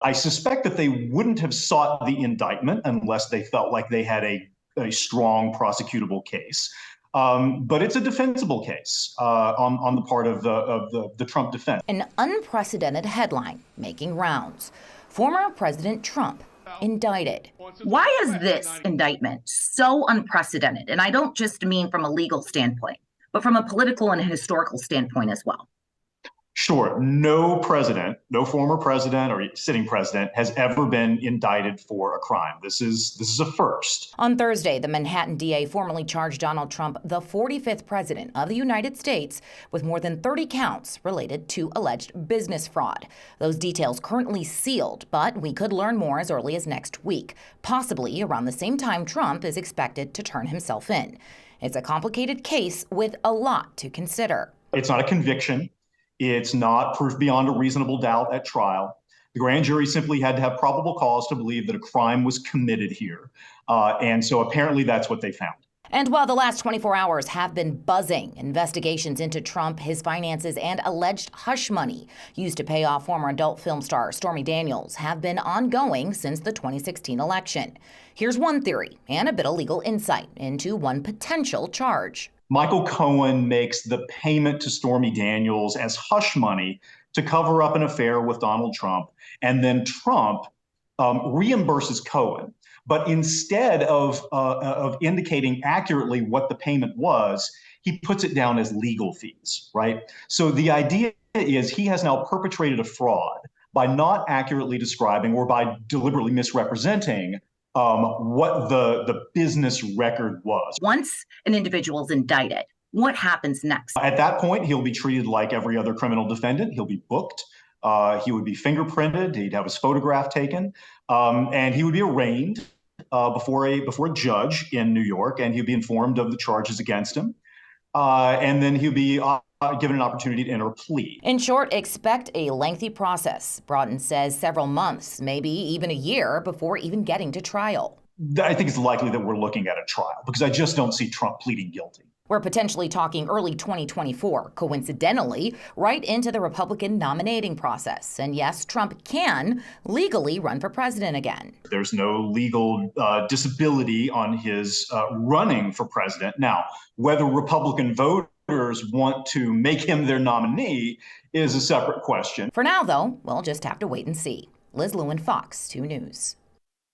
I suspect that they wouldn't have sought the indictment unless they felt like they had a strong prosecutable case. But it's a defensible case on the part of the Trump defense. An unprecedented headline making rounds. Former President Trump indicted. Why is this indictment so unprecedented? And I don't just mean from a legal standpoint, but from a political and a historical standpoint as well. Sure, no president, no former president or sitting president has ever been indicted for a crime. This is a first. On Thursday, the Manhattan DA formally charged Donald Trump, the 45th president of the United States, with more than 30 counts related to alleged business fraud. Those details currently sealed, but we could learn more as early as next week, possibly around the same time Trump is expected to turn himself in. It's a complicated case with a lot to consider. It's not a conviction. It's not proof beyond a reasonable doubt at trial. The grand jury simply had to have probable cause to believe that a crime was committed here. And so apparently that's what they found. And while the last 24 hours have been buzzing, investigations into Trump, his finances, and alleged hush money used to pay off former adult film star Stormy Daniels have been ongoing since the 2016 election. Here's one theory and a bit of legal insight into one potential charge. Michael Cohen makes the payment to Stormy Daniels as hush money to cover up an affair with Donald Trump, and then Trump reimburses Cohen. But instead of indicating accurately what the payment was, he puts it down as legal fees, right? So the idea is he has now perpetrated a fraud by not accurately describing or by deliberately misrepresenting what the business record was. Once an individual is indicted, what happens next? At that point, he'll be treated like every other criminal defendant. He'll be booked. He would be fingerprinted. He'd have his photograph taken, and he would be arraigned before a judge in New York, and he'd be informed of the charges against him, and then he'll be given an opportunity to enter a plea. In short, expect a lengthy process. Broughton says several months, maybe even a year, before even getting to trial. I think it's likely that we're looking at a trial because I just don't see Trump pleading guilty. We're potentially talking early 2024, coincidentally, right into the Republican nominating process. And yes, Trump can legally run for president again. There's no legal disability on his running for president. Now, whether Republican voters want to make him their nominee is a separate question. For now, though, we'll just have to wait and see. Liz Lewin, Fox 2 News.